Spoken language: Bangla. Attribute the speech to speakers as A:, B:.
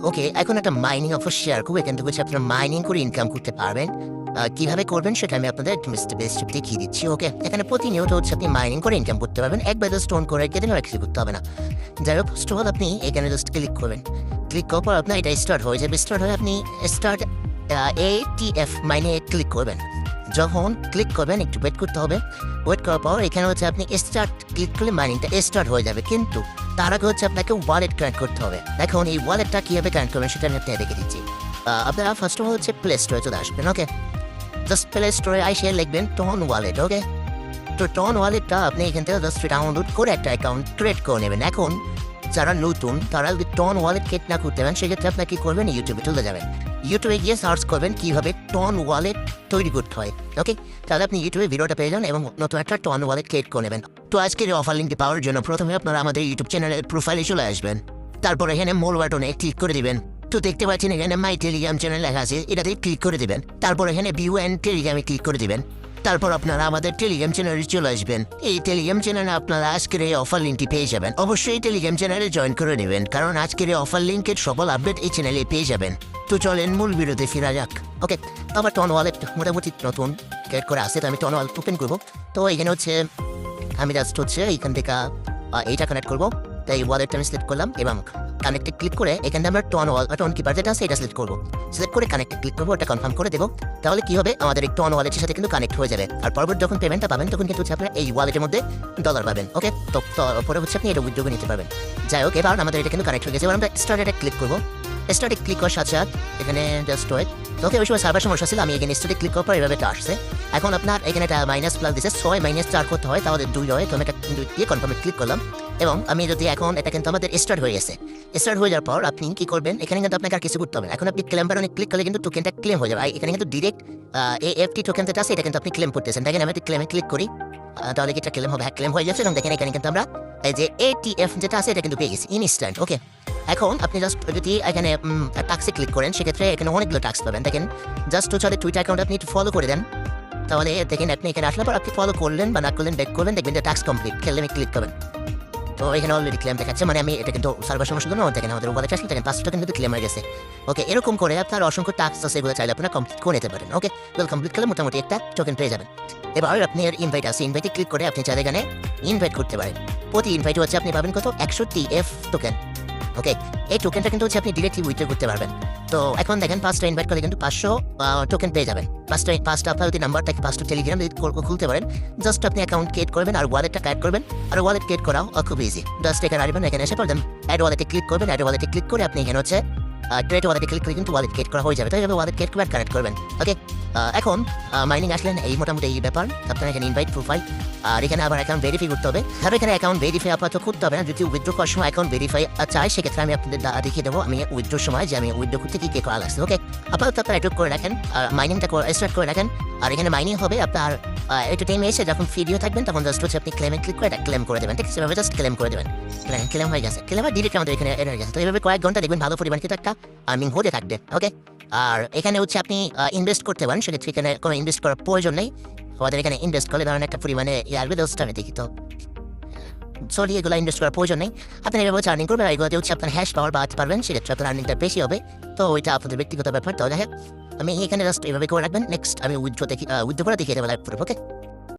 A: ওকে, এখন একটা মাইনিং অফার শেয়ার করবো। এখান থেকে হচ্ছে আপনারা মাইনিং করে ইনকাম করতে পারবেন। কিভাবে করবেন সেটা আমি আপনাদের বেস্ট দেখিয়ে দিচ্ছি। ওকে, এখানে প্রতিনিয়ত হচ্ছে আপনি মাইনিং করে ইনকাম করতে পারবেন। একবার স্টোন করে কেটে নেওয়া কিছু করতে হবে না। যাই হোক, ফার্স্ট অফ অল আপনি এখানে জাস্ট ক্লিক করবেন। ক্লিক করার পর আপনার এটা স্টার্ট হয়ে যাবে। স্টার্ট হয়ে আপনি স্টার্ট ATF মাইনে ক্লিক করবেন। যখন ক্লিক করবেন একটু ওয়েট করতে হবে। ওয়েট করার পর এখানে হচ্ছে আপনি স্টার্ট ক্লিক করলে মাইনিংটা স্টার্ট হয়ে যাবে, কিন্তু তার আগে হচ্ছে আপনাকে ওয়ালেট কানেক্ট করতে হবে। এখন এই ওয়ালেটটা কীভাবে কানেক্ট করবেন সেটা আমি আপনাকে দেখে দিচ্ছি। আপনারা ফার্স্ট অফ অল হচ্ছে প্লে স্টোরে চলে আসবেন। ওকে, জাস্ট প্লে স্টোরে আইসে লিখবেন টন ওয়ালেট। ওকে, তো টন ওয়ালেটটা আপনি এখান থেকে জাস্ট ডাউনলোড করে একটা অ্যাকাউন্ট ক্রিয়েট করে নেবেন। এখন যারা নতুন তারা যদি টন ওয়ালেট ক্রিয়েট না করতে পারেন সেক্ষেত্রে আপনার কী করবেন, ইউটিউবে চলে যাবেন। ইউটিউবে গিয়ে সার্চ করবেন কীভাবে টন ওয়ালেট তৈরি করতে হয়। ওকে, তাহলে আপনি ইউটিউবে ভিডিওটা পেয়ে যান এবং নতুন একটা টন ওয়ালেট ক্রিয়েট করে নেবেন। তো আজকের এই অফার লিঙ্কটি পাওয়ার জন্য প্রথমে আপনারা আমাদের ইউটিউব চ্যানেলের প্রোফাইলে চলে আসবেন। তারপর এখানে মোর বাটনে ক্লিক করে দিবেন। তো দেখতে পাচ্ছেন এখানে মাই টেলিগ্রাম চ্যানেল লেখা আছে, এটাতে ক্লিক করে দিবেন। তারপর এখানে ভিউ অ্যান্ড টেলিগ্রামে ক্লিক করে দিবেন। তারপর আপনারা আমাদের টেলিগ্রাম চ্যানেলে চলে আসবেন। এই টেলিগ্রাম চ্যানেলে আপনারা আজকের এই অফার লিঙ্কটি পেয়ে যাবেন। অবশ্যই টেলিগ্রাম চ্যানেলে জয়েন করে নেবেন, কারণ আজকের এই অফার লিঙ্কের সকল আপডেট এই চ্যানেলে পেয়ে যাবেন। তো চলেন মূল ভিডিওতে ফিরা যাক। ওকে, আমার টন ওয়ালেট মোটামুটি নতুন ক্রিয়েট করে আসে, তো আমি টন ওয়ালেট ওপেন করবো। তো এখানে হচ্ছে আমি জাস্ট হচ্ছে এইখান থেকে এইটা কানেক্ট করবো। তাই ওয়ালেটটা আমি সিলেক্ট করলাম এবং কানেক্টে ক্লিক করে এখানে আমরা টন কিপার যেটা আছে এটা সিলেক্ট করবো। সিলেক্ট করে কানেক্টে ক্লিক করবো, ওটা কনফার্ম করে দেবো। তাহলে কি হবে, আমাদের এই টন ওয়ালেটের সাথে কিন্তু কানেক্ট হয়ে যাবে। আর পরবর্তী যখন পেমেন্টটা পাবেন তখন কিন্তু হচ্ছে আপনার এই ওয়ালেটের মধ্যে ডলার পাবেন। ওকে, তো পরে হচ্ছে আপনি এটা উইথড্র নিতে পারবেন। যাই হোক, এবার আমাদের এটা কিন্তু কানেক্ট হয়ে গেছে। এবার আমরা স্টার্টে ক্লিক করবো। স্টার্টে ক্লিক করার সাথে সাথে এখানে জাস্ট ওয়েট। তো ওকে, ওই সময় সার্ভার সমস্যা ছিল, আমি এখানে স্টার্টে ক্লিক করার পর এভাবে এটা আসছে। এখন আপনার এখানে একটা মাইনাস প্লাস দিচ্ছে, 6 - 4 করতে হয়, তাহলে 2 হয়। তো আমি এটা দিয়ে কনফার্মে ক্লিক করলাম এবং আমি যদি এখন এটা কিন্তু আমাদের স্টার্ট হয়ে গেছে। স্টার্ট হয়ে যাওয়ার পর আপনি কি করবেন, এখানে কিন্তু আপনাকে আর কিছু করতে হবে না। এখন আপনি ক্লেম বাটনে ক্লিক করলে কিন্তু টোকেনটা ক্লেম হয়ে যাবে। এখানে কিন্তু ডিরেক্ট AFT টোকেন যেটা আছে এটা কিন্তু আপনি ক্লেম করতেছেন। দেখেন আমি ক্লেমে ক্লিক করি, তাহলে কি এটা ক্লেম হবে? হ্যাঁ, ক্লেম হয়ে যাচ্ছে। এবং দেখেন এখানে কিন্তু আমরা এই যে ATF যেটা আছে এটা কিন্তু পেয়ে গেছি ইনস্ট্যান্ট। ওকে, এখন আপনি জাস্ট যদি এখানে টাক্সে ক্লিক করেন সেক্ষেত্রে এখানে অনেকগুলো টাক্স পাবেন। দেখেন জাস্ট হচ্ছে টুইটার অ্যাকাউন্ট আপনি একটু ফলো করে দেন, তাহলে দেখেন আপনি এখানে আসলে পর আপনি ফলো করলেন বা না করলেন ব্যাক করবেন, দেখবেন যে টাক্স কমপ্লিট। ক্লেমে ক্লিক করবেন, তো এখানে অলরেডি ক্লেম দেখাচ্ছে, মানে আমি এটা কিন্তু সার্ভার সমস্যার জন্য দেখেন আমাদের ওয়ালেট আসলে দেখেন 500 টাকা কিন্তু ক্লেম হয়ে গেছে। ওকে, এরকম করে আপনার অসংখ্য টাস্ক আছে, এগুলো চাইলে আপনারা কমপ্লিট করে নিতে পারেন। ওকে, কমপ্লিট করলে মোটামুটি একটা টোকেন পেয়ে যাবেন। এবার আপনি এর ইনভাইট আছে, ইনভাইটে ক্লিক করে আপনি চাইলে এখানে ইনভাইট করতে পারেন। প্রতি ইনভাইট হচ্ছে আপনি পাবেন কত, 100 TF টোকেন। ওকে, এই টোকেনটা কিন্তু হচ্ছে আপনি ডিরেক্টলি উইথড্র করতে পারবেন। তো এখন দেখেন 5টা ইনভাইট করলে কিন্তু 500 টোকেন পেয়ে যাবেন। 5টা আপনার যদি নাম্বারটাকে 5টা টেলিগ্রাম খুলতে পারেন, জাস্ট আপনি অ্যাকাউন্ট ক্রিয়েট করবেন আর ওয়ালেটটা কানেক্ট করবেন। আর ওয়ালেট ক্রিয়েট করাও খুব ইজি। জাস্ট এখানে আসবেন, এখানে এসে পড়বেন অ্যাড ওয়ালেটে ক্লিক করবেন। অ্যাড ওয়ালেটে ক্লিক করে আপনি এখানে হচ্ছে ক্রিয়েট ওয়ালেটে ক্লিক করে কিন্তু ওয়ালেট ক্রিয়েট করা হয়ে যাবে। তো এইভাবে ওয়ালেট ক্রিয়েট করে কানেক্ট করবেন। ওকে, এখন মাইনিং আসলেন এই মোটামুটি এই ব্যাপার। আপনার এখানে ইনভাইট প্রোফাইল, আর এখানে আবার অ্যাকাউন্ট ভেরিফাই করতে হবে। তবে এখানে অ্যাকাউন্ট ভেরিফাই আপাতত করতে হবে না। যদি উইথড্র করার সময় অ্যাকাউন্ট ভেরিফাই চাই সেক্ষেত্রে আমি আপনাদের দেখিয়ে দেবো আমি উইথড্রোর সময় যে আমি উইথড্র করতে কি করা লাগছে। ওকে, আপাতত আপনারা এটুক করে রাখেন আর মাইনিংটা স্টার্ট করে রাখেন। আর এখানে মাইনিং হবে আপনার একটু টাইম এসে যখন ভিডিও থাকবেন তখন জাস্ট হচ্ছে আপনি ক্লেমে ক্লিক করে এটা ক্লেম করে দেবেন। ঠিক আছে, সেভাবে জাস্ট ক্লেম করে দেবেন। ক্লেম হয়ে গেছে, ক্লেম আর ডিরেক্ট আমাদের এখানে এনে গেছে। তো এইভাবে কয়েক ঘন্টা দেখবেন ভালো পরিমাণ কিন্তু একটা আর্নিং হতে থাকবে। ওকে, আর এখানে হচ্ছে আপনি ইনভেস্ট করতে পারেন, সেক্ষেত্রে এখানে কোনো ইনভেস্ট করার প্রয়োজন নেই। আমাদের এখানে ইনভেস্ট করলে ধরেন একটা পরিমাণে আসবে, দোষটা আমি দেখি। তো সরি, এগুলো ইনভেস্ট করার প্রয়োজন নেই। আপনি এভাবে আর্নিং করবেন, এগুলোতে হচ্ছে আপনার হ্যাশ পাওয়ার বাড়াতে পারবেন, সেক্ষেত্রে আপনার আর্নিংটা বেশি হবে। তো ওইটা আপনাদের ব্যক্তিগত ব্যাপার। তাহলে হ্যাঁ, আমি এখানে জাস্ট এভাবে করে রাখবেন। নেক্সট আমি উইথড্র করে দেখিয়ে দেবো লাইভ প্রুফ। ওকে।